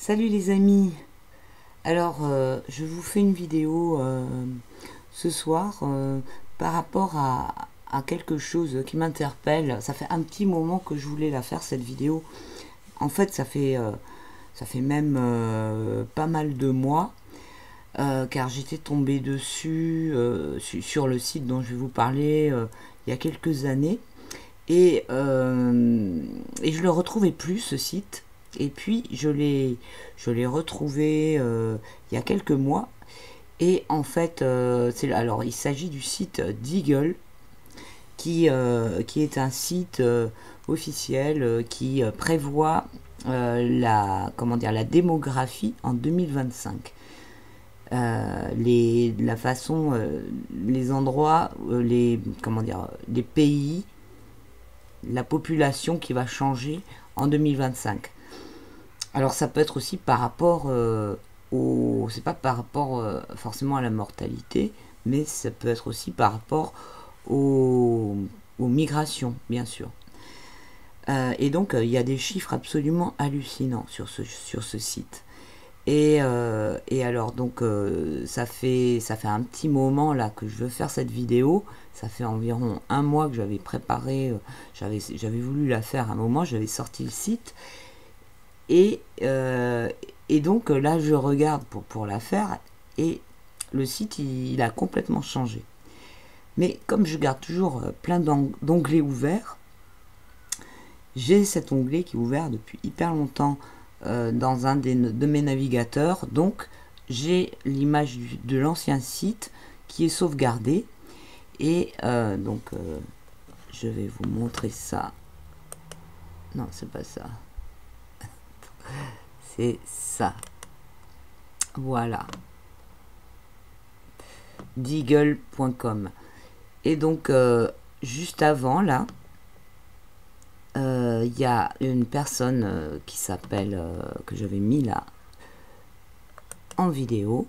Salut les amis. Alors, je vous fais une vidéo ce soir par rapport à quelque chose qui m'interpelle. Ça fait un petit moment que je voulais la faire, cette vidéo. En fait, ça fait même pas mal de mois, car j'étais tombée dessus sur le site dont je vais vous parler il y a quelques années. Et je le retrouvais plus, ce site. Et puis je l'ai retrouvé il y a quelques mois. Et en fait, alors il s'agit du site Deagle, qui est un site officiel qui prévoit comment dire, la démographie en 2025. La façon, les endroits, comment dire, les pays, la population qui va changer en 2025. Alors ça peut être aussi par rapport c'est pas par rapport forcément à la mortalité, mais ça peut être aussi par rapport aux migrations, bien sûr. Et donc il y a des chiffres absolument hallucinants sur ce site. Et alors donc ça fait un petit moment là que je veux faire cette vidéo. Ça fait environ un mois que j'avais préparé, j'avais voulu la faire à un moment, j'avais sorti le site. Et donc là je regarde pour la faire, et le site il a complètement changé. Mais comme je garde toujours plein d'onglets ouverts, j'ai cet onglet qui est ouvert depuis hyper longtemps dans un de mes navigateurs. Donc j'ai l'image de l'ancien site qui est sauvegardée. Et je vais vous montrer ça. Non, c'est pas ça. C'est ça. Voilà. Deagle.com. Et donc, juste avant, là, il y a une personne qui s'appelle, que j'avais mis là, en vidéo,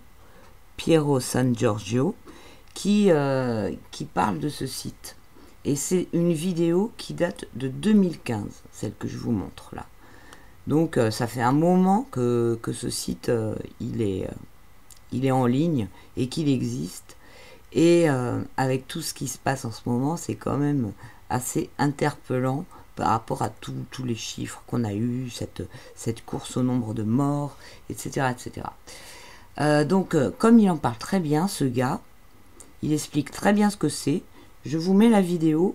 Piero San Giorgio, qui parle de ce site. Et c'est une vidéo qui date de 2015, celle que je vous montre là. Donc ça fait un moment que ce site il est en ligne et qu'il existe. Et avec tout ce qui se passe en ce moment, c'est quand même assez interpellant par rapport à tous les chiffres qu'on a eu, cette course au nombre de morts, etc. etc. Donc comme il en parle très bien, ce gars, il explique très bien ce que c'est. Je vous mets la vidéo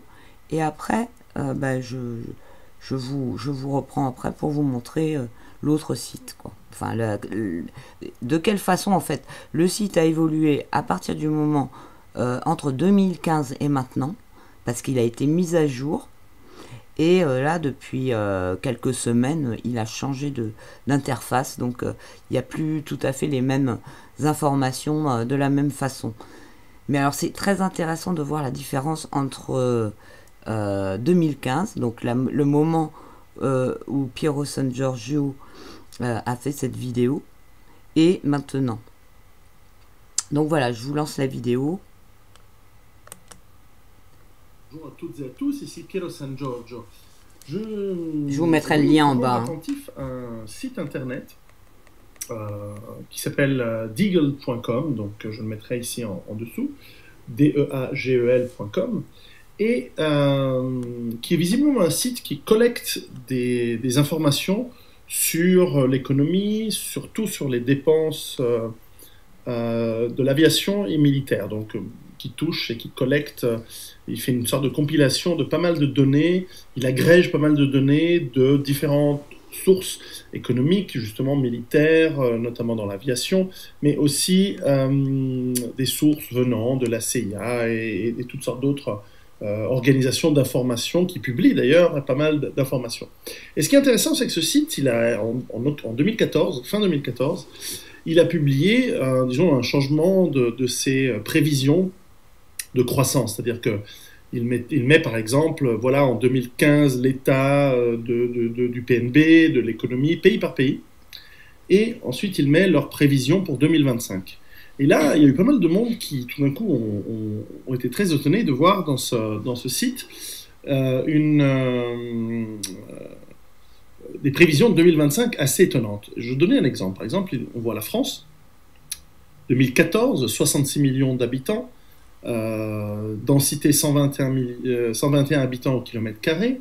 et après je vous reprends après pour vous montrer l'autre site, quoi. Enfin, de quelle façon en fait le site a évolué à partir du moment entre 2015 et maintenant, parce qu'il a été mis à jour. Et là, depuis quelques semaines, il a changé d'interface, donc il n'y a plus tout à fait les mêmes informations de la même façon. Mais alors c'est très intéressant de voir la différence entre 2015, donc le moment où Piero San Giorgio a fait cette vidéo, et maintenant. Donc voilà, je vous lance la vidéo. Bonjour à toutes et à tous, ici Piero San Giorgio. Je vous mettrai le lien en bas. attentif à un site internet qui s'appelle deagle.com, donc je le mettrai ici en dessous, deagel.com, et qui est visiblement un site qui collecte des informations sur l'économie, surtout sur les dépenses de l'aviation et militaire, donc qui touche et qui collecte, il fait une sorte de compilation de pas mal de données, il agrège pas mal de données de différentes sources économiques, justement militaires, notamment dans l'aviation, mais aussi des sources venant de la CIA et toutes sortes d'autres organisations d'information qui publient d'ailleurs pas mal d'informations. Et ce qui est intéressant, c'est que ce site, il a, en 2014, fin 2014, il a publié, disons, un changement de ses prévisions de croissance. C'est-à-dire qu'il met par exemple, voilà, en 2015, l'état du PNB, de l'économie, pays par pays. Et ensuite, il met leurs prévisions pour 2025. Et là, il y a eu pas mal de monde qui, tout d'un coup, ont été très étonnés de voir dans des des prévisions de 2025 assez étonnantes. Je vais donner un exemple. Par exemple, on voit la France, 2014, 66 millions d'habitants, densité 121 habitants au kilomètre carré,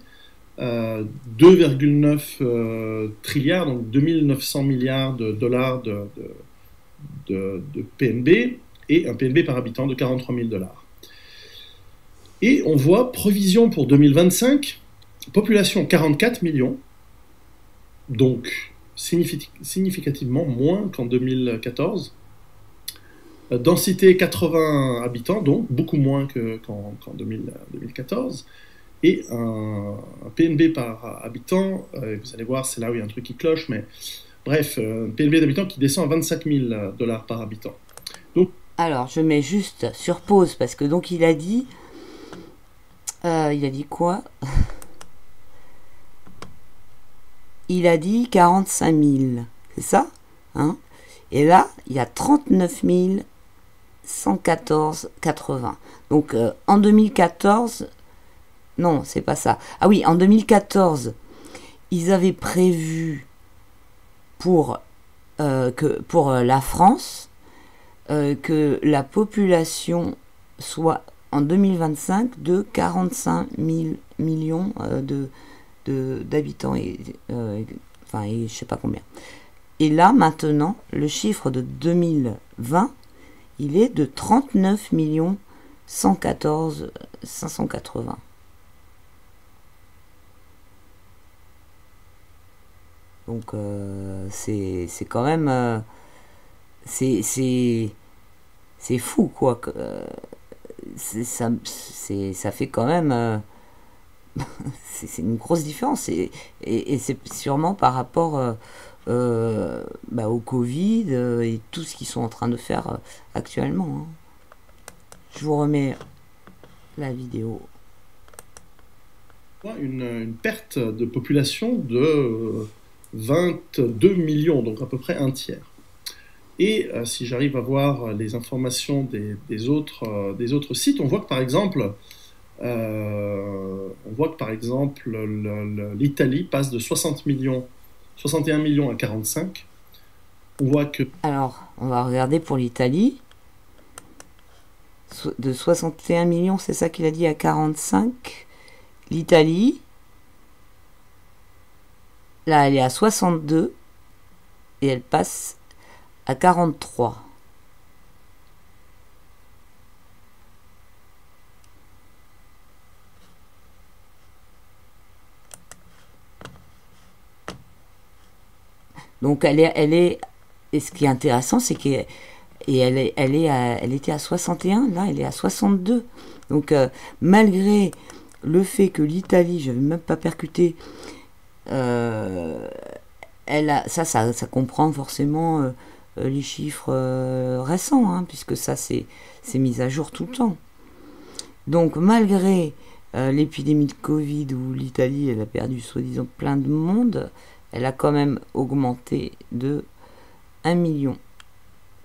2,9 trilliards, donc 2900 milliards de dollars de PNB, et un PNB par habitant de 43 000 dollars. Et on voit prévision pour 2025, population 44 millions, donc significativement moins qu'en 2014. Densité 80 habitants, donc beaucoup moins qu'en 2014. Et un PNB par habitant, vous allez voir, c'est là où il y a un truc qui cloche, mais bref, un PNB d'habitants qui descend à 25 000 dollars par habitant. Donc, Alors, je mets juste sur pause parce que donc il a dit quoi? Il a dit 45 000, c'est ça, hein? Et là, il y a 39 114,80. Donc, en 2014, non, c'est pas ça. Ah oui, en 2014, ils avaient prévu pour la France que la population soit en 2025 de 45 000 millions d'habitants, et je sais pas combien. Et là, maintenant, le chiffre de 2020, il est de 39 114 580. Donc, c'est quand même... c'est fou, quoi. Ça fait quand même... c'est une grosse différence. Et c'est sûrement par rapport au Covid et tout ce qu'ils sont en train de faire actuellement. Hein. Je vous remets la vidéo. Une perte de population de 22 millions, donc à peu près un tiers. Et si j'arrive à voir les informations des autres sites, on voit que par exemple, l'Italie passe de 61 millions à 45. On voit que... Alors, on va regarder pour l'Italie. De 61 millions, c'est ça qu'il a dit, à 45. L'Italie, là, elle est à 62 et elle passe à 43. Donc elle est et ce qui est intéressant, c'est qu'elle était à 61, là elle est à 62. Donc malgré le fait que l'Italie, je n'avais même pas percuté, ça comprend forcément les chiffres récents, hein, puisque ça c'est mis à jour tout le temps. Donc malgré l'épidémie de Covid où l'Italie elle a perdu soi-disant plein de monde, elle a quand même augmenté de 1 million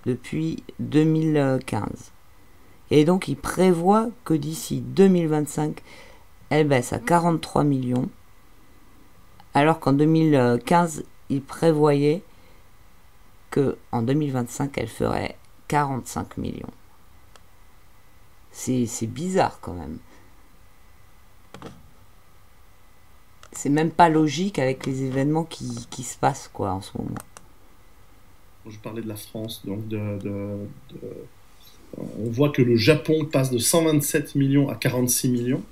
depuis 2015. Et donc il prévoit que d'ici 2025, elle baisse à 43 millions, alors qu'en 2015, il prévoyait qu'en 2025, elle ferait 45 millions. C'est bizarre quand même. C'est même pas logique avec les événements qui se passent quoi en ce moment. Je parlais de la France, donc on voit que le Japon passe de 127 millions à 46 millions.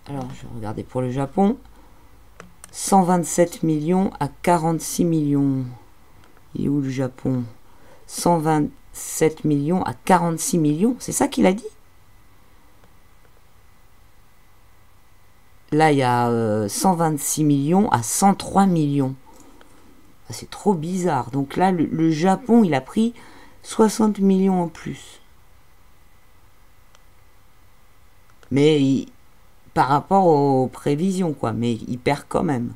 Alors, je vais regarder pour le Japon. 127 millions à 46 millions. Il est où le Japon? 127 millions à 46 millions. C'est ça qu'il a dit? Là, il y a 126 millions à 103 millions. C'est trop bizarre. Donc là, le Japon, il a pris 60 millions en plus. Mais par rapport aux prévisions, quoi. Mais il perd quand même.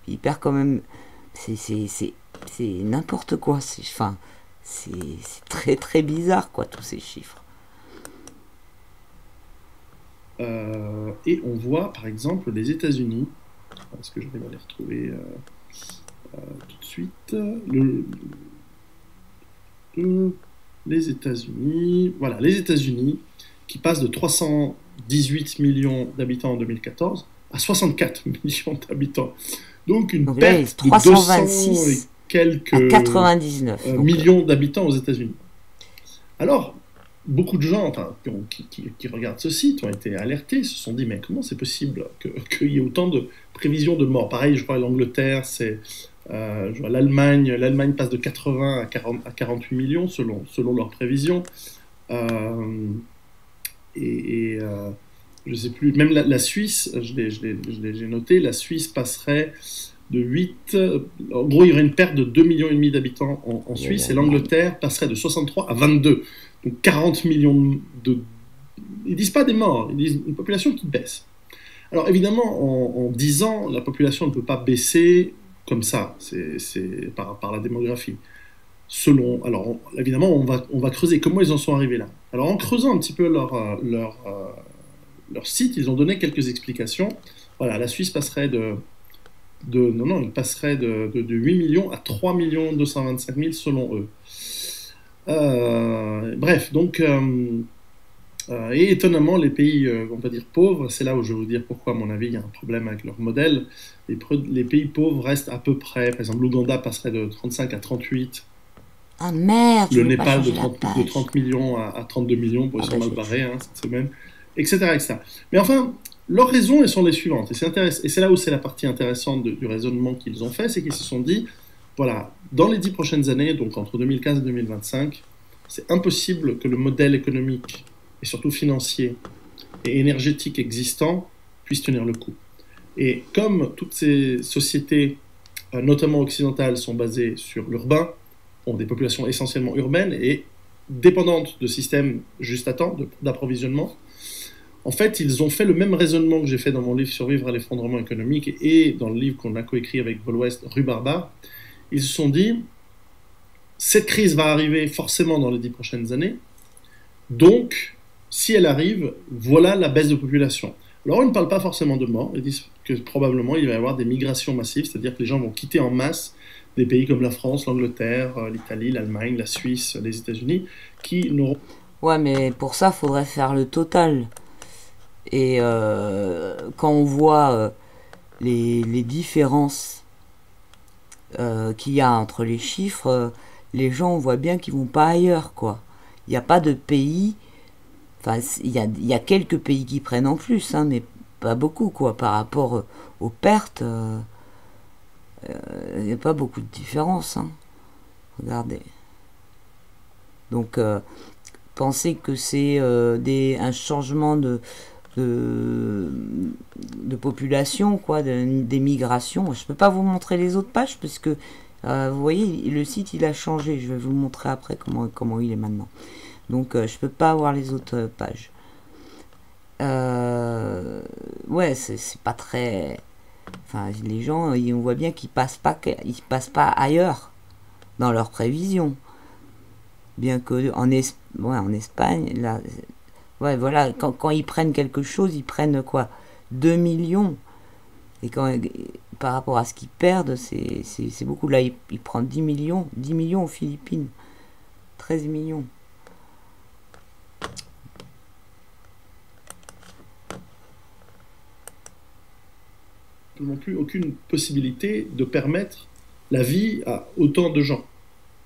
Il perd quand même. C'est n'importe quoi. C'est très très bizarre, quoi, tous ces chiffres. Et on voit, par exemple, les États-Unis Est-ce que je vais les retrouver tout de suite? Les États-Unis. Voilà, les États-Unis qui passent de 318 millions d'habitants en 2014 à 64 millions d'habitants. Donc une Donc là, perte de 200 et 326 quelques à 99. millions d'habitants aux États-Unis. Alors, beaucoup de gens qui regardent ce site ont été alertés, se sont dit mais comment c'est possible qu'il y ait autant de prévisions de morts? Pareil, je crois l'Angleterre, c'est l'Allemagne passe de 80 à 48 millions selon leurs prévisions. Je sais plus, même la Suisse, j'ai noté, la Suisse passerait de 8, en gros il y aurait une perte de 2,5 millions d'habitants en Suisse, et l'Angleterre passerait de 63 à 22, donc 40 millions ils disent pas des morts, ils disent une population qui baisse. Alors évidemment, en 10 ans, la population ne peut pas baisser comme ça, c'est par la démographie. Alors évidemment, on va creuser comment ils en sont arrivés là. Alors en creusant un petit peu leur site, ils ont donné quelques explications. Voilà, la Suisse passerait il passerait de 8 millions à 3 225 000 selon eux. Bref, donc, et étonnamment, les pays, on va dire pauvres, c'est là où je vais vous dire pourquoi, à mon avis, il y a un problème avec leur modèle. Les pays pauvres restent à peu près, par exemple, l'Ouganda passerait de 35 à 38. Ah merde, le Népal de 30 millions à 32 millions, pour ils sont mal barrés cette semaine, etc. Mais enfin, leurs raisons, elles sont les suivantes, et c'est là où c'est la partie intéressante du raisonnement qu'ils ont fait, c'est qu'ils se sont dit, voilà, dans les 10 prochaines années, donc entre 2015 et 2025, c'est impossible que le modèle économique, et surtout financier, et énergétique existant, puisse tenir le coup. Et comme toutes ces sociétés, notamment occidentales, sont basées sur l'urbain, ont des populations essentiellement urbaines et dépendantes de systèmes juste à temps, d'approvisionnement. En fait, ils ont fait le même raisonnement que j'ai fait dans mon livre Survivre à l'effondrement économique et dans le livre qu'on a coécrit avec Vol West, Rue Barbare. Ils se sont dit, cette crise va arriver forcément dans les 10 prochaines années, donc, si elle arrive, voilà la baisse de population. Alors, ils ne parlent pas forcément de mort, ils disent que probablement il va y avoir des migrations massives, c'est-à-dire que les gens vont quitter en masse des pays comme la France, l'Angleterre, l'Italie, l'Allemagne, la Suisse, les États-Unis, qui n'auront... Ouais, mais pour ça, il faudrait faire le total. Et quand on voit les différences qu'il y a entre les chiffres, les gens, on voit bien qu'ils vont pas ailleurs, quoi. Il n'y a pas de pays... Enfin, il y a quelques pays qui prennent en plus, hein, mais pas beaucoup, quoi, par rapport aux pertes... il n'y a pas beaucoup de différence, hein. Regardez. Donc, pensez que c'est un changement de population, quoi, des migrations. Je ne peux pas vous montrer les autres pages parce que vous voyez, le site il a changé. Je vais vous montrer après comment il est maintenant. Donc, je ne peux pas avoir les autres pages. Ouais, c'est pas très... Enfin, les gens, on voit bien qu'ils passent pas ailleurs dans leurs prévisions. Bien que en Espagne, là, ouais, voilà, quand ils prennent quelque chose, ils prennent quoi, 2 millions. Et par rapport à ce qu'ils perdent, c'est beaucoup. Là, ils prennent 10 millions aux Philippines, 13 millions. Non plus aucune possibilité de permettre la vie à autant de gens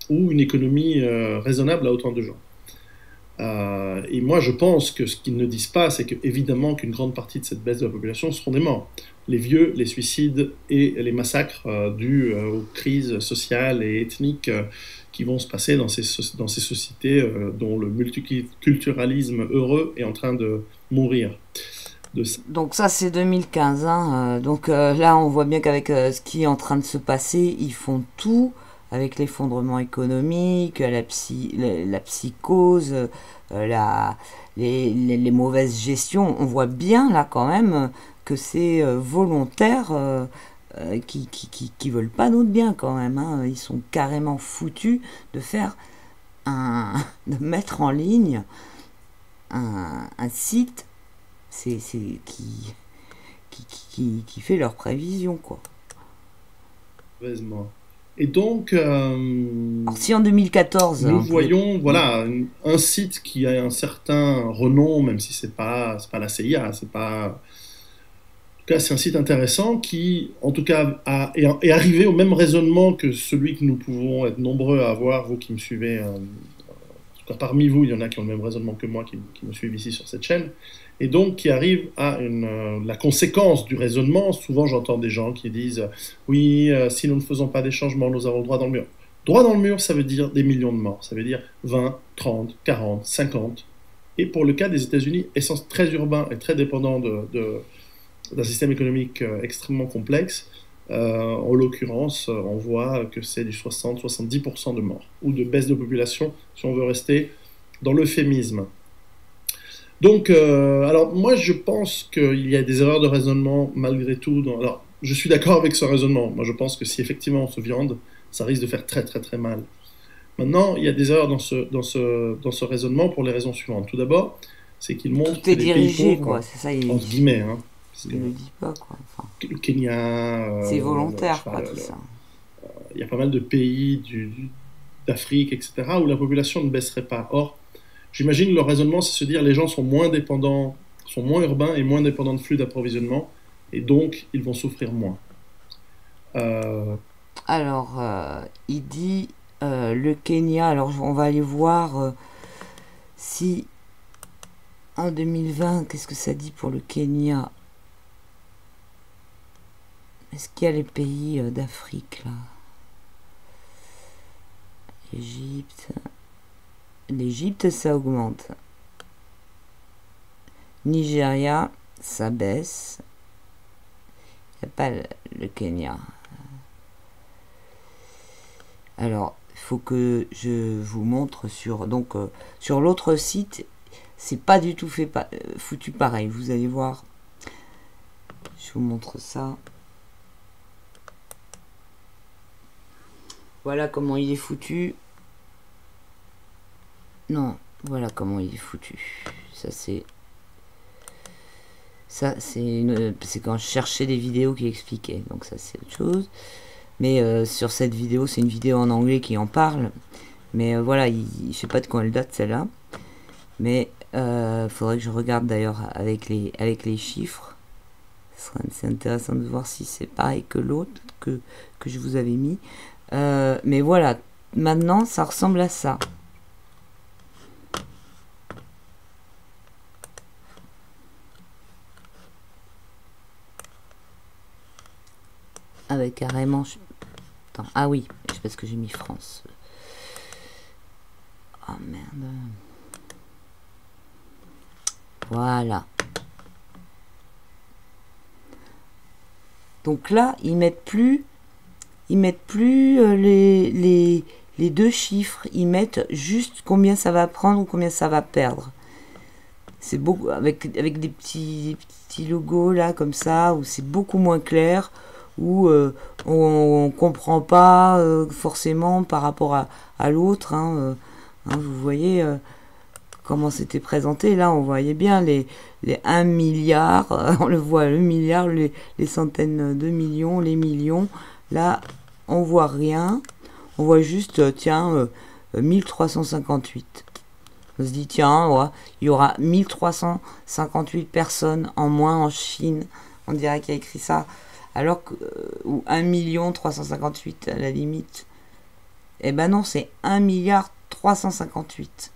ou une économie raisonnable à autant de gens. Et moi, je pense que ce qu'ils ne disent pas, c'est qu'évidemment qu'une grande partie de cette baisse de la population seront des morts. Les vieux, les suicides et les massacres dus aux crises sociales et ethniques qui vont se passer dans ces sociétés dont le multiculturalisme heureux est en train de mourir. Donc ça c'est 2015, hein. Donc là on voit bien qu'avec ce qui est en train de se passer, ils font tout avec l'effondrement économique, la psychose, les mauvaises gestions. On voit bien là quand même que c'est volontaire, qui veulent pas notre bien quand même, hein. Ils sont carrément foutus de faire de mettre en ligne un site qui fait leurs prévisions, quoi. Heureusement. Et donc, Alors, si en 2014... nous voyons, voilà, un site qui a un certain renom, même si c'est pas la CIA, c'est pas... En tout cas, c'est un site intéressant qui, en tout cas, est arrivé au même raisonnement que celui que nous pouvons être nombreux à avoir, vous qui me suivez. En tout cas, parmi vous, il y en a qui ont le même raisonnement que moi, qui me suivent ici sur cette chaîne. Et donc, qui arrive à la conséquence du raisonnement. Souvent, j'entends des gens qui disent oui, si nous ne faisons pas des changements, nous avons le droit dans le mur. Droit dans le mur, ça veut dire des millions de morts. Ça veut dire 20, 30, 40, 50. Et pour le cas des États-Unis, très urbain et très dépendant d'un système économique extrêmement complexe, en l'occurrence, on voit que c'est du 60-70% de morts, ou de baisse de population, si on veut rester dans l'euphémisme. Donc, alors moi je pense qu'il y a des erreurs de raisonnement malgré tout. Alors, je suis d'accord avec ce raisonnement. Moi je pense que si effectivement on se viande, ça risque de faire très très très mal. Maintenant, il y a des erreurs dans ce raisonnement pour les raisons suivantes. Tout d'abord, c'est qu'il montre Tout est que les pays dirigé, pauvres, quoi. C'est ça, entre guillemets, hein, parce il que ne le dit pas, quoi. Enfin, le Kenya, c'est je volontaire, sais pas, quoi, tout ça. il y a pas mal de pays d'Afrique, etc., où la population ne baisserait pas. Or, j'imagine que le raisonnement, c'est se dire les gens sont moins dépendants, sont moins urbains et moins dépendants de flux d'approvisionnement, et donc ils vont souffrir moins. Alors, il dit le Kenya. Alors, on va aller voir si en 2020, qu'est-ce que ça dit pour le Kenya? Est-ce qu'il y a les pays d'Afrique là? L'Égypte, ça augmente. Nigeria, ça baisse. Il n'y a pas le Kenya. Alors, il faut que je vous montre sur l'autre site, c'est pas du tout foutu pareil. Vous allez voir. Je vous montre ça. Voilà comment il est foutu. Non, voilà comment il est foutu. C'est quand je cherchais des vidéos qui expliquaient. Donc ça c'est autre chose. Mais sur cette vidéo, c'est une vidéo en anglais qui en parle. Mais voilà, je sais pas de quand elle date celle-là. Mais faudrait que je regarde d'ailleurs avec les chiffres. C'est intéressant de voir si c'est pareil que l'autre que je vous avais mis. Mais voilà, maintenant ça ressemble à ça. Avec carrément... Attends, ah oui, c'est parce que j'ai mis France. Oh merde. Voilà. Donc là, ils mettent plus les deux chiffres, ils mettent juste combien ça va prendre ou combien ça va perdre. C'est beaucoup avec des petits logos là comme ça, où c'est beaucoup moins clair, où on comprend pas forcément par rapport à l'autre. Vous voyez comment c'était présenté. Là, on voyait bien les 1 milliard, on le voit, le milliard, les centaines de millions, les millions. Là, on voit rien. On voit juste, tiens, 1358. On se dit, tiens, ouais, il y aura 1358 personnes en moins en Chine. On dirait qu'il y a écrit ça. Alors que, ou 1 358 à la limite. Eh ben non, c'est 1 milliard 358.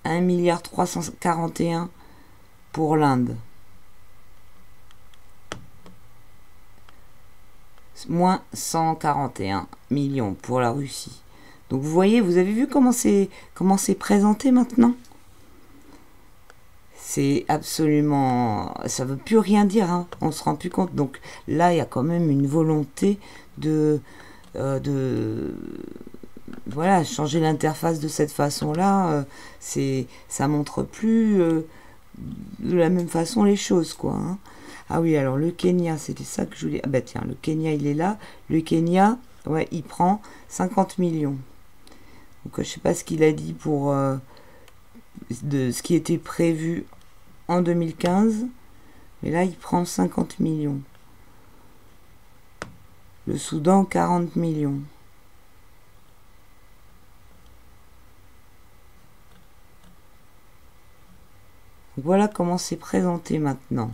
1 milliard 341 pour l'Inde. Moins 141 millions pour la Russie. Donc vous voyez, vous avez vu comment c'est présenté maintenant? C'est absolument... Ça veut plus rien dire, hein. On se rend plus compte. Donc là, il y a quand même une volonté de voilà, changer l'interface de cette façon-là. Ça montre plus de la même façon les choses, quoi, hein. Ah oui, alors le Kenya, c'était ça que je voulais... Ah bah tiens, le Kenya, il est là. Le Kenya, ouais, il prend 50 millions. Donc je sais pas ce qu'il a dit pour... de ce qui était prévu en 2015. Et là, il prend 50 millions. Le Soudan, 40 millions. Voilà comment c'est présenté maintenant.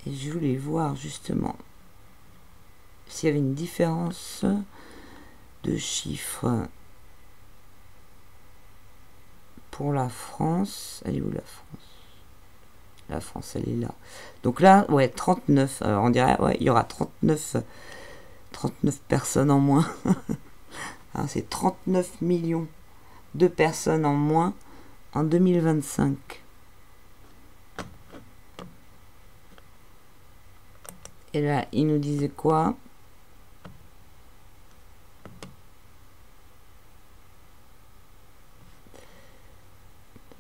Et je voulais voir justement s'il y avait une différence de chiffres pour la France. Elle est où la France? La France, elle est là. Donc là, ouais, 39. Alors on dirait, ouais, il y aura 39 personnes en moins. Hein, c'est 39 millions de personnes en moins en 2025. Et là, il nous disait quoi?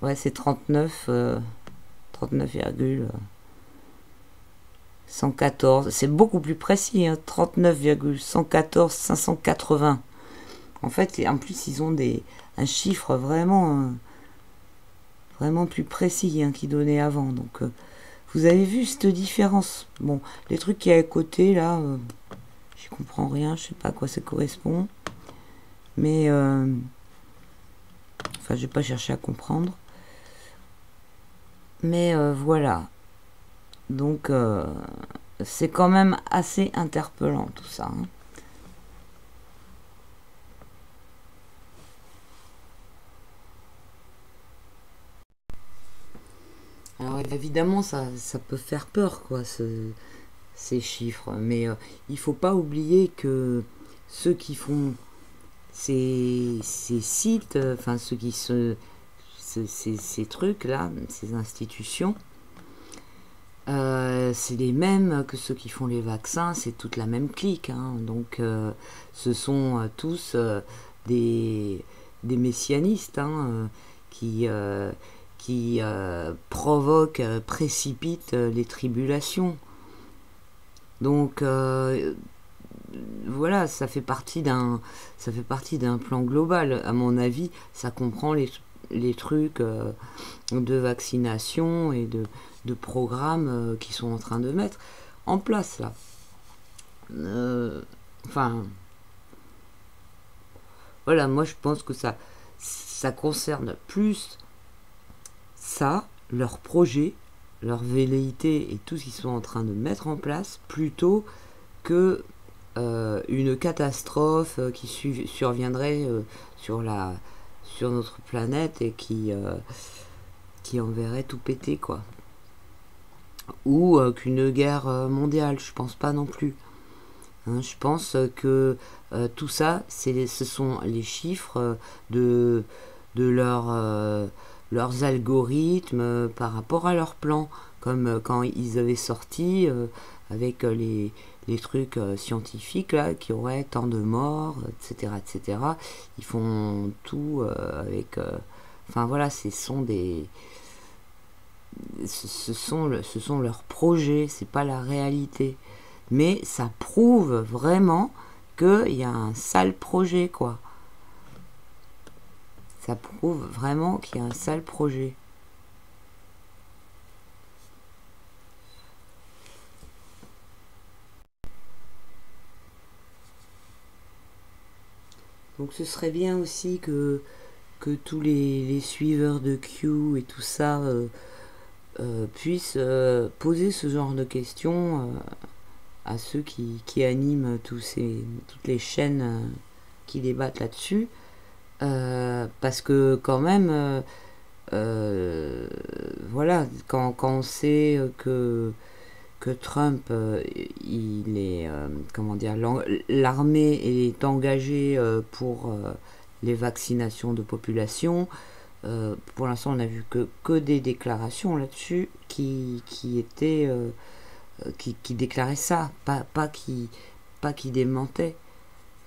Ouais, c'est 39,114. C'est beaucoup plus précis, hein, 39,114 580. En fait, en plus, ils ont un chiffre vraiment plus précis, hein, qu'ils donnaient avant. Donc, vous avez vu cette différence? Bon, les trucs qui est à côté, là, j'y comprends rien, je sais pas à quoi ça correspond. Mais, enfin, je vais pas chercher à comprendre. Mais voilà. Donc, c'est quand même assez interpellant tout ça. Hein. Alors évidemment, ça peut faire peur, quoi, ces chiffres. Mais il faut pas oublier que ceux qui font ces sites, enfin ceux qui ces trucs-là, ces institutions, c'est les mêmes que ceux qui font les vaccins, c'est toute la même clique. Hein. Donc ce sont tous des messianistes, hein, qui provoquent, précipitent les tribulations. Donc voilà, ça fait partie d'un plan global. À mon avis, ça comprend les trucs de vaccination et de programmes qui sont en train de mettre en place là. Enfin, voilà, moi je pense que ça concerne plus ça, leur projet, leur velléité et tout ce qu'ils sont en train de mettre en place, plutôt que une catastrophe qui surviendrait sur notre planète et qui enverrait tout péter, quoi. Ou qu'une guerre mondiale, je pense pas non plus. Hein, je pense que tout ça, ce sont les chiffres de leurs algorithmes par rapport à leur plan, comme quand ils avaient sorti avec les trucs scientifiques là, qui auraient tant de morts, etc., etc. Ils font tout avec. Enfin voilà, ce sont leurs projets, c'est pas la réalité. Mais ça prouve vraiment qu'il y a un sale projet, quoi. Ça prouve vraiment qu'il y a un sale projet. Donc ce serait bien aussi que tous les suiveurs de Q et tout ça puissent poser ce genre de questions à ceux qui animent toutes les chaînes qui débattent là-dessus. Parce que quand même, voilà, quand on sait que Trump, il est, comment dire, l'armée est engagée pour les vaccinations de population. Pour l'instant, on n'a vu que des déclarations là-dessus qui étaient, qui déclaraient ça, pas qui démentaient.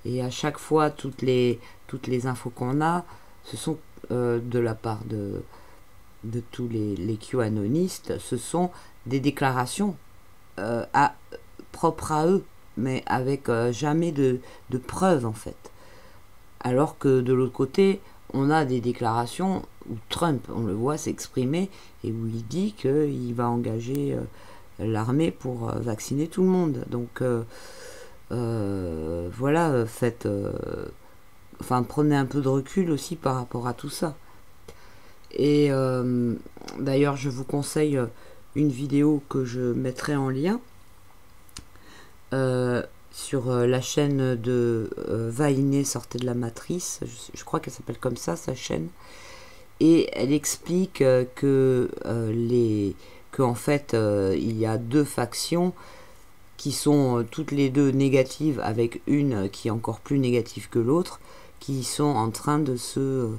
Et à chaque fois, toutes les infos qu'on a, ce sont de la part de tous les QAnonistes, ce sont des déclarations propres à eux, mais avec jamais de preuves en fait. Alors que de l'autre côté, on a des déclarations où Trump, on le voit s'exprimer, et où il dit qu'il va engager l'armée pour vacciner tout le monde. Donc voilà, prenez un peu de recul aussi par rapport à tout ça. Et d'ailleurs, je vous conseille une vidéo que je mettrai en lien sur la chaîne de Vainé Sortez de la Matrice. Je crois qu'elle s'appelle comme ça, sa chaîne. Et elle explique qu'en fait, il y a deux factions qui sont toutes les deux négatives, avec une qui est encore plus négative que l'autre, qui sont en train de se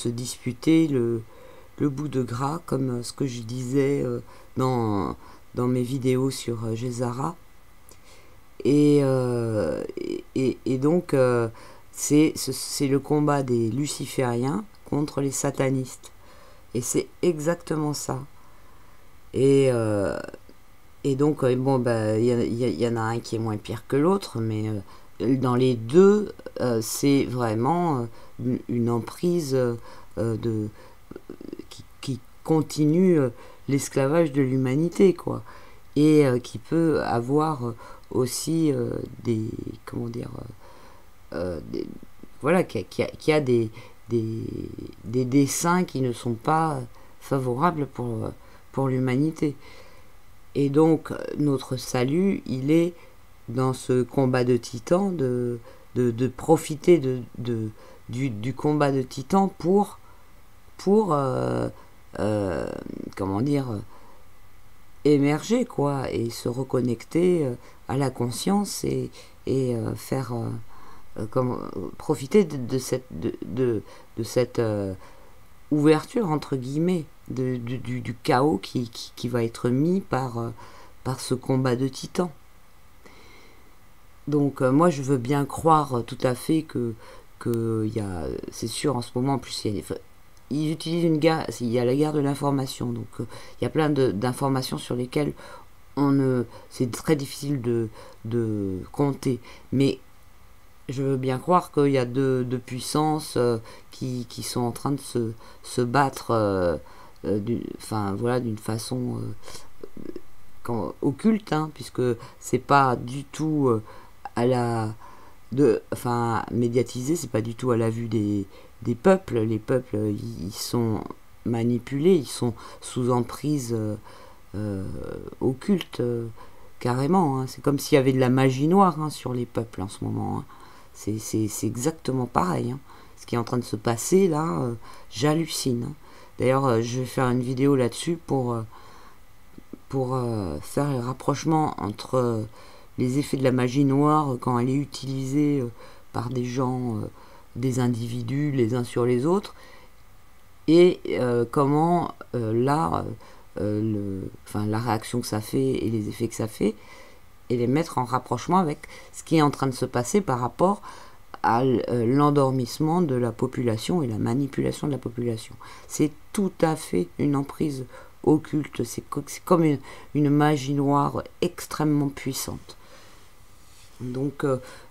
disputer le bout de gras, comme ce que je disais dans mes vidéos sur Gézara. Et donc, c'est le combat des lucifériens contre les satanistes. Et c'est exactement ça. Et donc, bon, il y en a un qui est moins pire que l'autre, mais dans les deux, c'est vraiment une emprise qui continue l'esclavage de l'humanité, quoi. Et qui peut avoir aussi des, comment dire, voilà, qui a des desseins qui ne sont pas favorables pour l'humanité. Et donc notre salut, il est dans ce combat de titans, de profiter du combat de titans pour comment dire, émerger, quoi, et se reconnecter à la conscience et faire profiter de cette ouverture, entre guillemets, du chaos qui va être mis par ce combat de titans. Donc moi je veux bien croire tout à fait que c'est sûr en ce moment, en plus ils utilisent une guerre, il y a la guerre de l'information, donc il y a plein d'informations sur lesquelles c'est très difficile de compter, mais je veux bien croire qu'il y a deux puissances qui sont en train de se battre d'une façon occulte, hein, puisque c'est pas du tout médiatisé, c'est pas du tout à la vue des peuples. Les peuples, ils sont manipulés, ils sont sous emprise occulte, carrément, hein. C'est comme s'il y avait de la magie noire, hein, sur les peuples en ce moment, hein. C'est exactement pareil, hein. Ce qui est en train de se passer là, j'hallucine, hein. D'ailleurs, je vais faire une vidéo là-dessus pour faire le rapprochement entre les effets de la magie noire quand elle est utilisée par des gens, des individus les uns sur les autres, et comment la réaction que ça fait et les effets que ça fait, et les mettre en rapprochement avec ce qui est en train de se passer par rapport à l'endormissement de la population et la manipulation de la population. C'est tout à fait une emprise occulte, c'est comme une magie noire extrêmement puissante. Donc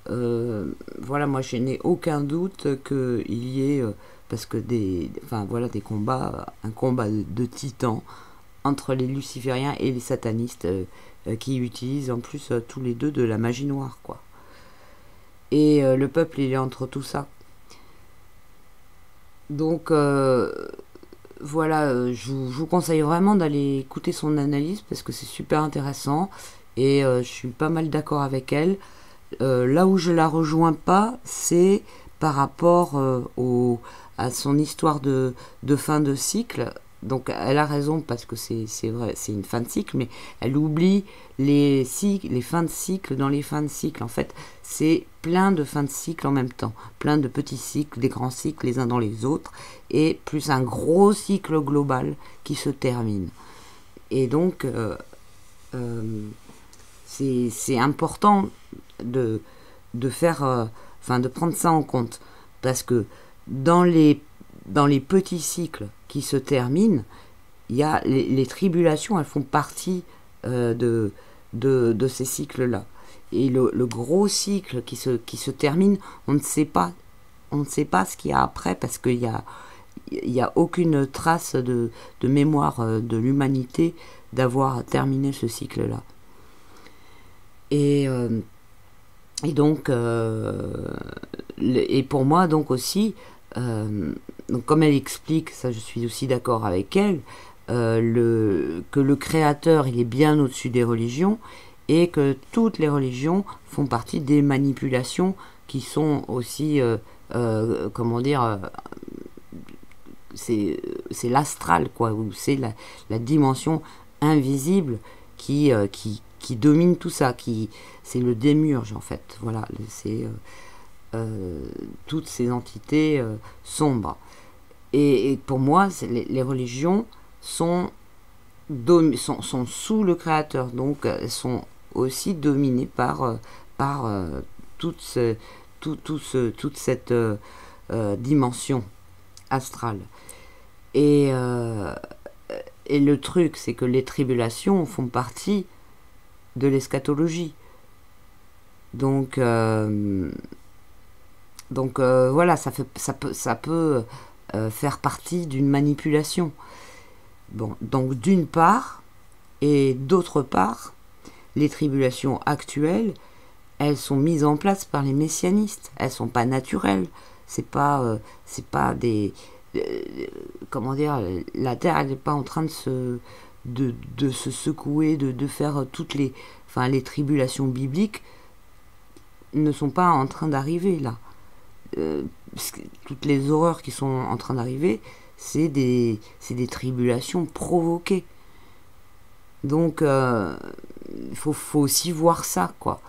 voilà, moi je n'ai aucun doute qu'il y ait, parce que des combats, un combat de titans entre les lucifériens et les satanistes, qui utilisent en plus tous les deux de la magie noire, quoi. Et le peuple, il est entre tout ça. Donc voilà, je vous conseille vraiment d'aller écouter son analyse, parce que c'est super intéressant, et je suis pas mal d'accord avec elle. Là où je la rejoins pas, c'est par rapport à son histoire de fin de cycle. Donc elle a raison, parce que c'est vrai, c'est une fin de cycle, mais elle oublie les fins de cycle dans les fins de cycle. En fait, c'est plein de fins de cycle en même temps, plein de petits cycles, des grands cycles les uns dans les autres, et plus un gros cycle global qui se termine. Et donc c'est important de faire, de prendre ça en compte, parce que dans les petits cycles qui se terminent, il y a les tribulations, elles font partie de ces cycles-là. Et le gros cycle qui se termine, on ne sait pas ce qu'il y a après, parce qu'il y a il n'y a aucune trace de mémoire de l'humanité d'avoir terminé ce cycle-là. Et donc, et pour moi, donc aussi, donc comme elle explique, ça je suis aussi d'accord avec elle, que le créateur il est bien au-dessus des religions et que toutes les religions font partie des manipulations qui sont aussi, comment dire, c'est l'astral, quoi, ou c'est la dimension invisible qui domine tout ça, c'est le démiurge en fait, voilà, c'est toutes ces entités sombres. Et pour moi, les religions sont sous le créateur, donc elles sont aussi dominées par toute cette dimension astrale. Et le truc, c'est que les tribulations font partie de l'eschatologie. Donc voilà, ça peut faire partie d'une manipulation. Bon, donc d'une part, et d'autre part, les tribulations actuelles, elles sont mises en place par les messianistes. Elles sont pas naturelles. C'est pas des comment dire, la terre elle n'est pas en train de se secouer, de faire toutes les tribulations bibliques ne sont pas en train d'arriver là. Toutes les horreurs qui sont en train d'arriver, c'est des tribulations provoquées. Donc il faut aussi voir ça, quoi.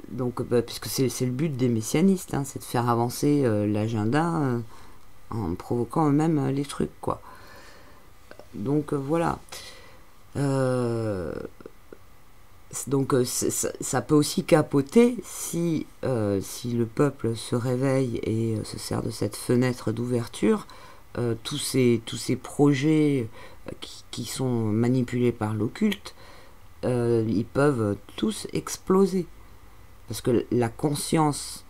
Donc puisque c'est le but des messianistes, hein, c'est de faire avancer l'agenda en provoquant eux-mêmes les trucs, quoi. Donc voilà. Donc ça peut aussi capoter si le peuple se réveille et se sert de cette fenêtre d'ouverture. Tous ces projets qui sont manipulés par l'occulte, ils peuvent tous exploser. Parce que la conscience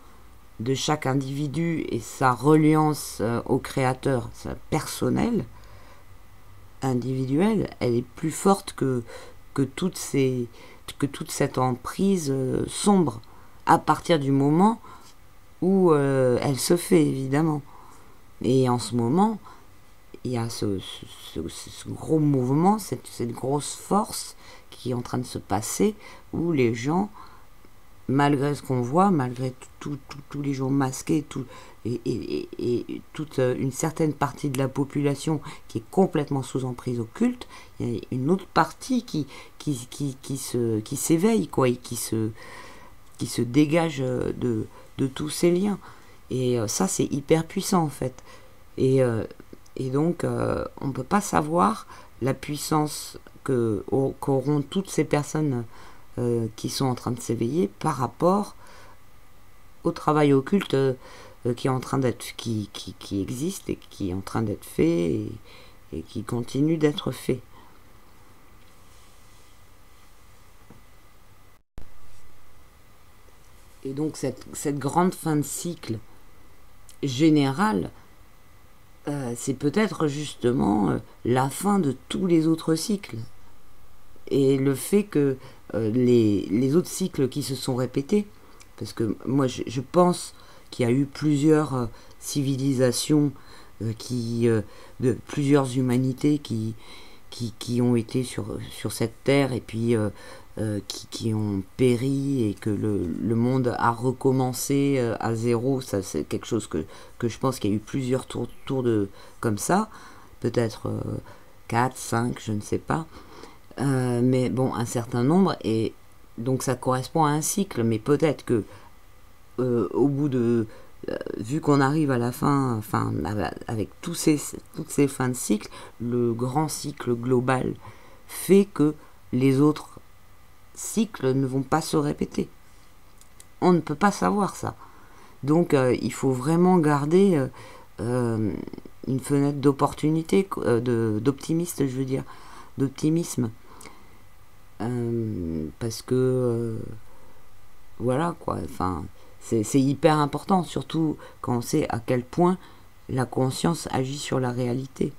de chaque individu et sa reliance au créateur personnel, individuelle, elle est plus forte que toute cette emprise sombre, à partir du moment où elle se fait, évidemment. Et en ce moment, il y a ce gros mouvement, cette grosse force qui est en train de se passer, où les gens, malgré ce qu'on voit, malgré tous les gens masqués, et toute une certaine partie de la population qui est complètement sous emprise occulte, il y a une autre partie qui s'éveille, quoi, et qui se dégage de tous ces liens. Et ça, c'est hyper puissant, en fait. Et donc, on ne peut pas savoir la puissance qu'auront toutes ces personnes qui sont en train de s'éveiller par rapport au travail occulte qui est en train d'être qui existe et qui est en train d'être fait et qui continue d'être fait. Et donc cette grande fin de cycle générale, c'est peut-être justement la fin de tous les autres cycles. Et le fait que les autres cycles qui se sont répétés, parce que moi je pense qu'il y a eu plusieurs civilisations, de plusieurs humanités qui ont été sur cette terre et puis qui ont péri et que le monde a recommencé à zéro. Ça, c'est quelque chose que je pense qu'il y a eu plusieurs tours comme ça, peut-être 4, 5, je ne sais pas. Mais bon, un certain nombre, et donc ça correspond à un cycle, mais peut-être que au bout de vu qu'on arrive à la fin, avec toutes ces fins de cycle, le grand cycle global fait que les autres cycles ne vont pas se répéter. On ne peut pas savoir ça. Donc il faut vraiment garder une fenêtre d'opportunité, d'optimiste, je veux dire, d'optimisme. Parce que voilà quoi, enfin, c'est hyper important, surtout quand on sait à quel point la conscience agit sur la réalité.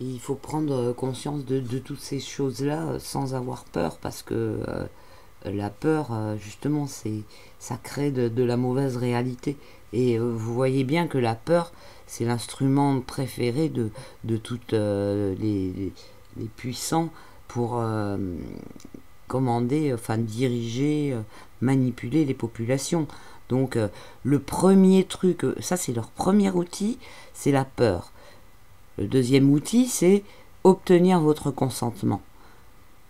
Et il faut prendre conscience de toutes ces choses-là sans avoir peur, parce que la peur, justement, ça crée de la mauvaise réalité. Et vous voyez bien que la peur, c'est l'instrument préféré de toutes les puissants pour commander, enfin diriger, manipuler les populations. Donc le premier truc, ça c'est leur premier outil, c'est la peur. Le deuxième outil, c'est obtenir votre consentement.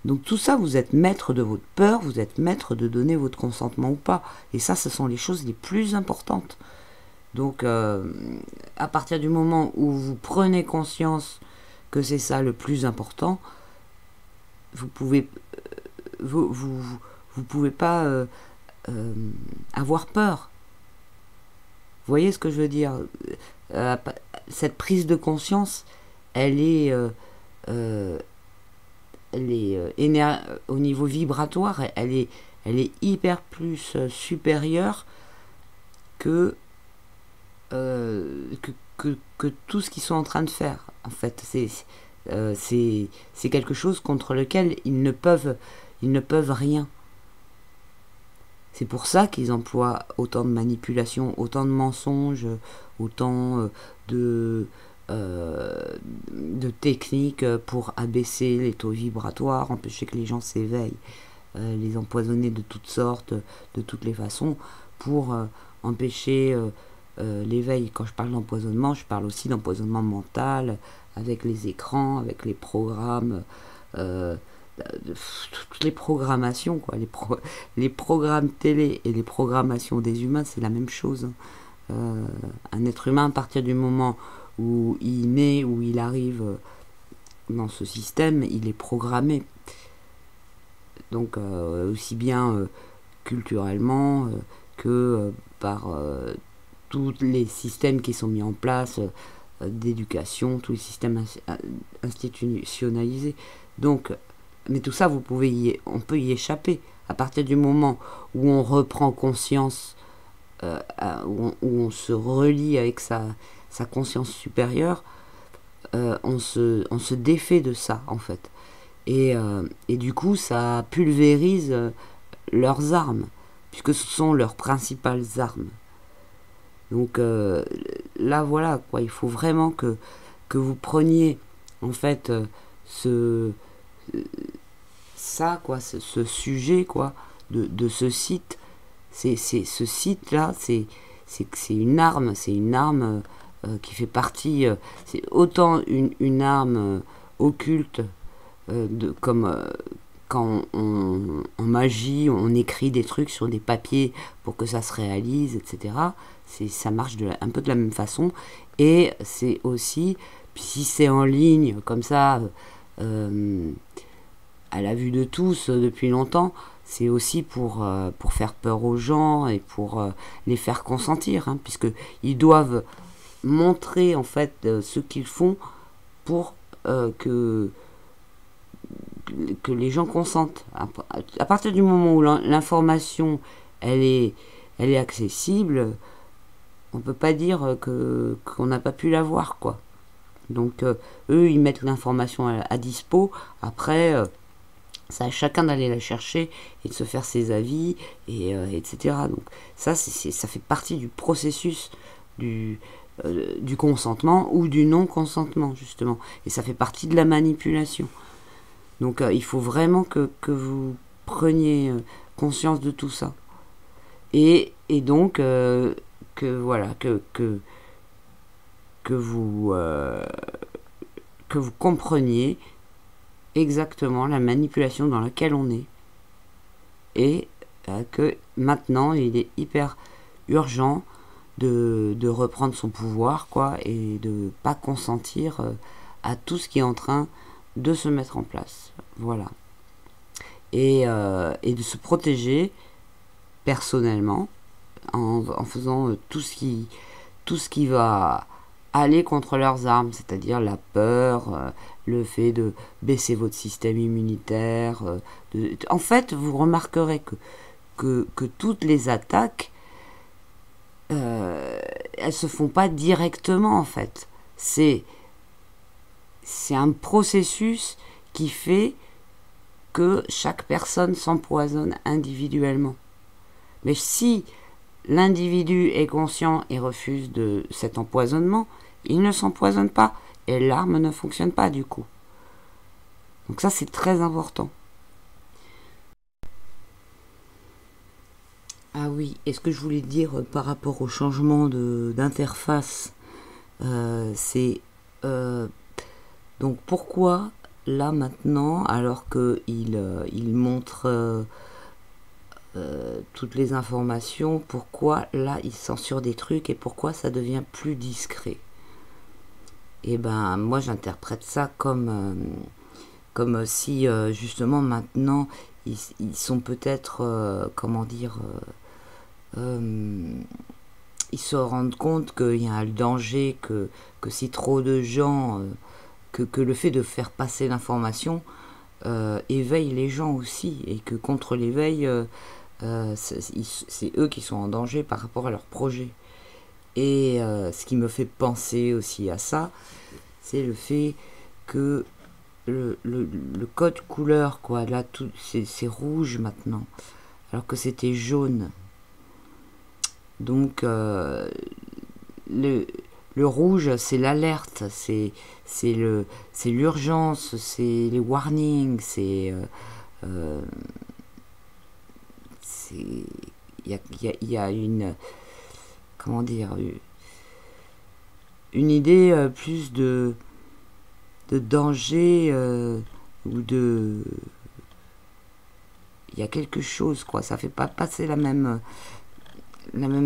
Donc tout ça, vous êtes maître de votre peur, vous êtes maître de donner votre consentement ou pas. Et ça, ce sont les choses les plus importantes. Donc à partir du moment où vous prenez conscience que c'est ça le plus important, vous pouvez vous pouvez pas avoir peur. Vous voyez ce que je veux dire? Cette prise de conscience, elle est au niveau vibratoire, elle est hyper plus supérieure que tout ce qu'ils sont en train de faire. En fait, c'est quelque chose contre lequel ils ne peuvent rien. C'est pour ça qu'ils emploient autant de manipulations, autant de mensonges, autant de techniques pour abaisser les taux vibratoires, empêcher que les gens s'éveillent, les empoisonner de toutes sortes, de toutes les façons, pour empêcher l'éveil. Quand je parle d'empoisonnement, je parle aussi d'empoisonnement mental, avec les écrans, avec les programmes, toutes les programmations, quoi. Les programmes télé et les programmations des humains, c'est la même chose. Un être humain, à partir du moment où il naît, où il arrive dans ce système, il est programmé. Donc aussi bien culturellement que par tous les systèmes qui sont mis en place d'éducation, tous les systèmes institutionnalisés. Donc, mais tout ça, on peut y échapper. À partir du moment où on reprend conscience, où on se relie avec sa conscience supérieure, on se défait de ça, en fait. Et du coup, ça pulvérise leurs armes, puisque ce sont leurs principales armes. Donc là, voilà, quoi, il faut vraiment que vous preniez, en fait, ce sujet, quoi, de ce site. Ce site-là, c'est une arme, qui fait partie, c'est autant une arme occulte, comme quand en magie, on écrit des trucs sur des papiers pour que ça se réalise, etc. Ça marche un peu de la même façon. Et c'est aussi, si c'est en ligne, comme ça, à la vue de tous depuis longtemps, c'est aussi pour faire peur aux gens et pour les faire consentir, hein, puisqu'ils doivent montrer en fait ce qu'ils font pour que les gens consentent. À partir du moment où l'information elle est accessible, on peut pas dire qu'on n'a pas pu l'avoir, quoi. Donc eux ils mettent l'information à dispo. Après c'est à chacun d'aller la chercher et de se faire ses avis, etc. Donc ça fait partie du processus du consentement ou du non-consentement, justement. Et ça fait partie de la manipulation. Donc il faut vraiment que vous preniez conscience de tout ça. Et donc que vous compreniez exactement la manipulation dans laquelle on est. Et que maintenant il est hyper urgent de reprendre son pouvoir, quoi, et de pas consentir à tout ce qui est en train de se mettre en place. Voilà. Et de se protéger personnellement en faisant tout ce qui va aller contre leurs armes, c'est-à-dire la peur, le fait de baisser votre système immunitaire. En fait, vous remarquerez que toutes les attaques, elles se font pas directement, en fait. C'est un processus qui fait que chaque personne s'empoisonne individuellement. Mais si l'individu est conscient et refuse de cet empoisonnement, il ne s'empoisonne pas et l'arme ne fonctionne pas du coup. Donc ça, c'est très important. Ah oui, et ce que je voulais dire par rapport au changement d'interface, c'est donc pourquoi là maintenant, alors qu'il montre toutes les informations, pourquoi là il censure des trucs et pourquoi ça devient plus discret. Et ben moi j'interprète ça comme si justement maintenant ils sont peut-être comment dire ils se rendent compte qu'il y a un danger, que si trop de gens que le fait de faire passer l'information éveille les gens aussi, et que contre l'éveil c'est eux qui sont en danger par rapport à leur projet. Et ce qui me fait penser aussi à ça, c'est le fait que le code couleur, quoi, là c'est rouge maintenant, alors que c'était jaune. Donc le rouge, c'est l'alerte, c'est l'urgence, c'est les warnings, il y a une, comment dire, une idée plus de danger, ou de, il y a quelque chose, quoi, ça fait pas passer la même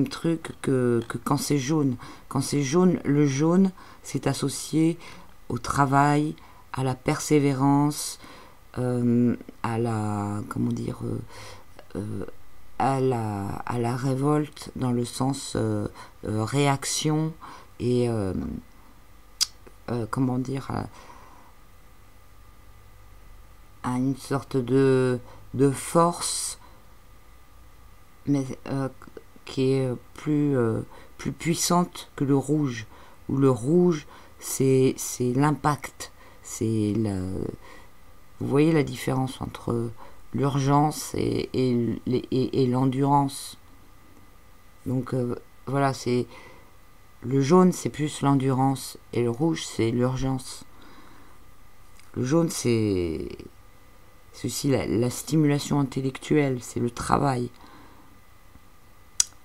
truc que quand c'est jaune. Quand c'est jaune, le jaune, c'est associé au travail, à la persévérance, à la, comment dire, à la révolte dans le sens réaction, et comment dire, à une sorte de force, mais qui est plus puissante que le rouge, où le rouge c'est l'impact, vous voyez la différence entre l'urgence et l'endurance. Donc voilà, c'est le jaune, c'est plus l'endurance, et le rouge, c'est l'urgence. Le jaune, c'est aussi la stimulation intellectuelle, c'est le travail.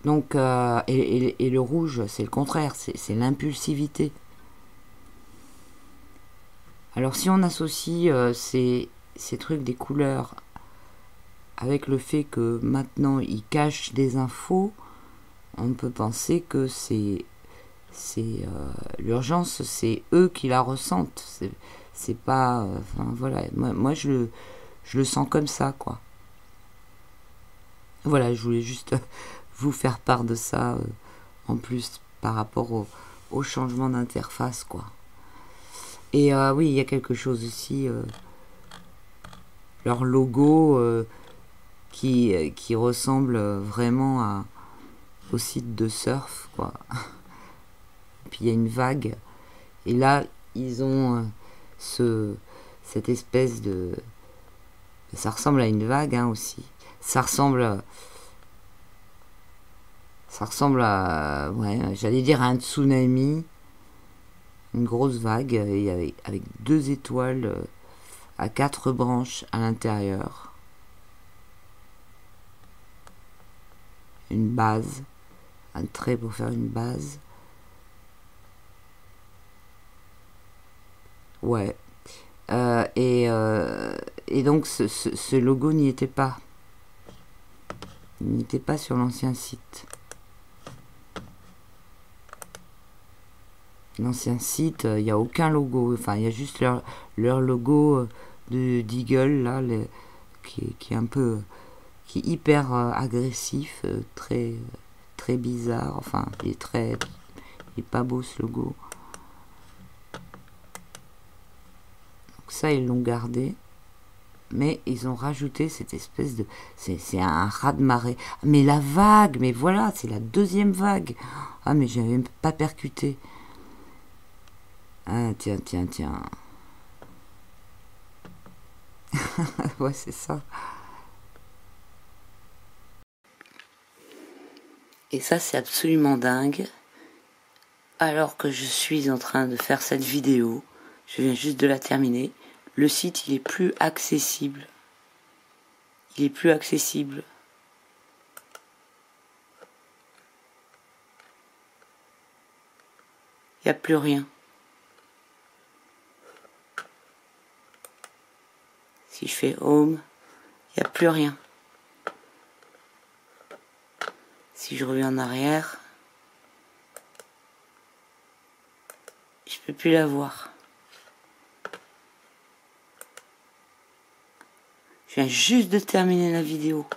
Donc et le rouge, c'est le contraire, c'est l'impulsivité. Alors si on associe ces trucs des couleurs avec le fait que maintenant ils cachent des infos, on peut penser que c'est l'urgence, c'est eux qui la ressentent. C'est pas, enfin voilà, moi je le sens comme ça, quoi. Voilà, je voulais juste vous faire part de ça, en plus par rapport au changement d'interface, quoi. Et oui, il y a quelque chose aussi, leur logo qui ressemble vraiment au site de surf, quoi. Puis il y a une vague, et là ils ont cette espèce de, ça ressemble à une vague, hein, aussi. Ça ressemble à, ouais, j'allais dire à un tsunami, une grosse vague, avec 2 étoiles à 4 branches à l'intérieur, une base, un trait pour faire une base. Ouais. Et donc ce logo n'y était pas. Il n'était pas sur l'ancien site. L'ancien site, il n'y a aucun logo. Enfin, il y a juste leur logo d'Eagle, là, qui est un peu, qui est hyper agressif, très bizarre. Enfin, il est pas beau, ce logo. ça, ils l'ont gardé. Mais ils ont rajouté cette espèce de... C'est un raz-de-marée. Mais la vague, mais voilà, c'est la deuxième vague. Ah, mais j'avais même pas percuté. Ah, tiens, tiens, tiens. Ouais, c'est ça. Et ça, c'est absolument dingue. Alors que je suis en train de faire cette vidéo, je viens juste de la terminer, le site, il est plus accessible. Il est plus accessible. Il n'y a plus rien. Si je fais Home, il n'y a plus rien. Si je reviens en arrière, je peux plus la voir. Je viens juste de terminer la vidéo.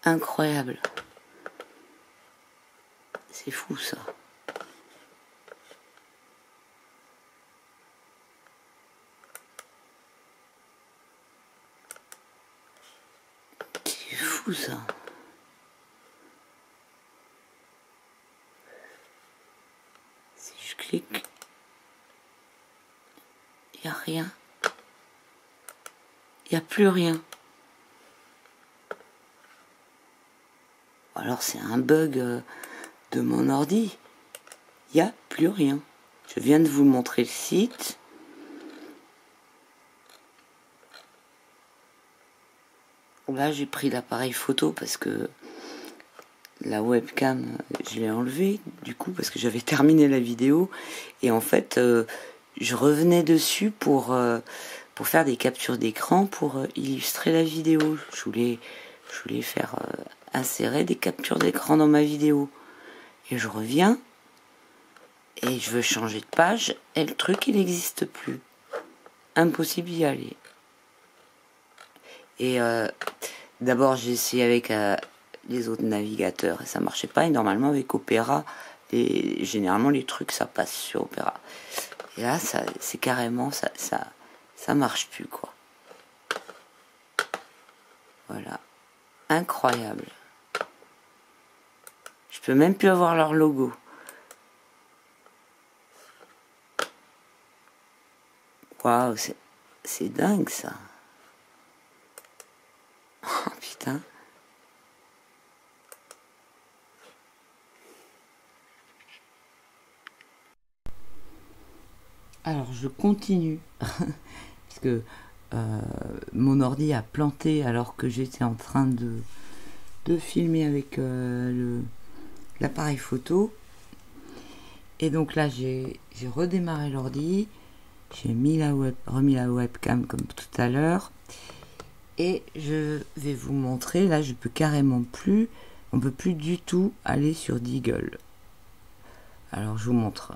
Incroyable. C'est fou ça. C'est fou ça. Si je clique, il n'y a rien. Il n'y a plus rien. Alors c'est un bug de mon ordi. Il n'y a plus rien. Je viens de vous montrer le site. Là j'ai pris l'appareil photo parce que la webcam je l'ai enlevée du coup parce que j'avais terminé la vidéo. Et en fait je revenais dessus pour faire des captures d'écran pour illustrer la vidéo. Je voulais faire insérer des captures d'écran dans ma vidéo. Et je reviens et je veux changer de page et le truc il n'existe plus. Impossible d'y aller. Et d'abord j'ai essayé avec les autres navigateurs et ça marchait pas. Et normalement avec Opera, généralement les trucs ça passe sur Opera. Et là c'est carrément ça marche plus quoi. Voilà. Incroyable. Je peux même plus avoir leur logo. Waouh, c'est dingue ça. Oh putain. Alors je continue. Parce que mon ordi a planté alors que j'étais en train de filmer avec l'appareil photo. Et donc là j'ai redémarré l'ordi. J'ai remis la webcam comme tout à l'heure. Et je vais vous montrer, là je peux carrément plus, on peut plus du tout aller sur Deagle. Alors je vous montre.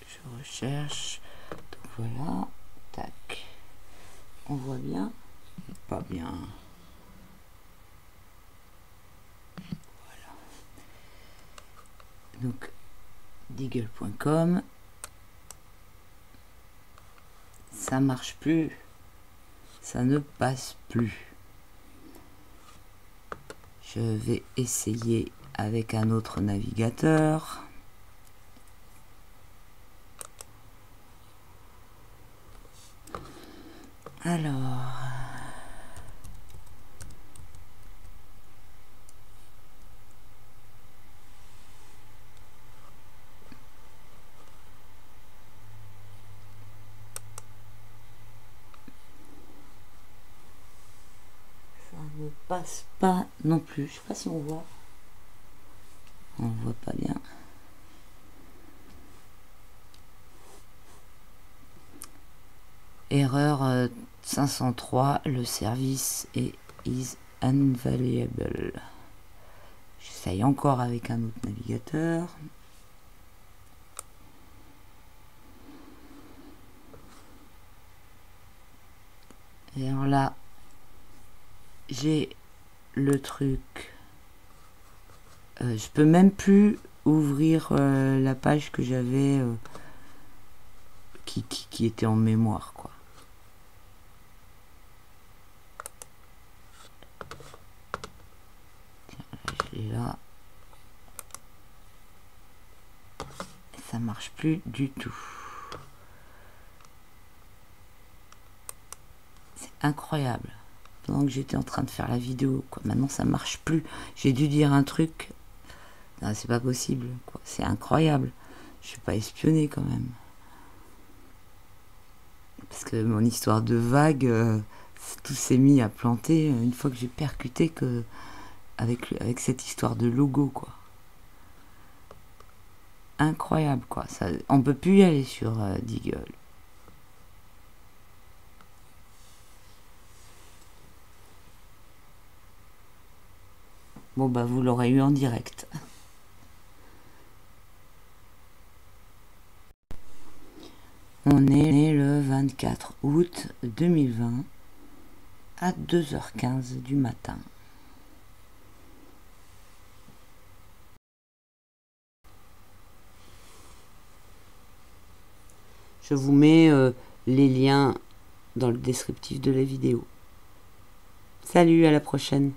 Je recherche, donc voilà, tac. On voit bien, pas bien. Voilà. Donc Deagle.com, ça marche plus, ça ne passe plus. Je vais essayer avec un autre navigateur. Alors, ne passe pas non plus. Je sais pas si on voit. On voit pas bien. Erreur 503. Le service is unavailable. J'essaye encore avec un autre navigateur. Et alors là, j'ai le truc. Je peux même plus ouvrir la page que j'avais qui était en mémoire, quoi. Tiens, je l'ai là. Ça marche plus du tout. C'est incroyable. Pendant que j'étais en train de faire la vidéo, quoi. Maintenant ça marche plus. J'ai dû dire un truc. Non, c'est pas possible, quoi. C'est incroyable. Je suis pas espionnée quand même. Parce que mon histoire de vague, tout s'est mis à planter une fois que j'ai percuté que avec cette histoire de logo, quoi. Incroyable, quoi. Ça, on peut plus y aller sur Deagle. Bon, bah, vous l'aurez eu en direct. On est le 24 août 2020 à 2h15 du matin. Je vous mets les liens dans le descriptif de la vidéo. Salut, à la prochaine.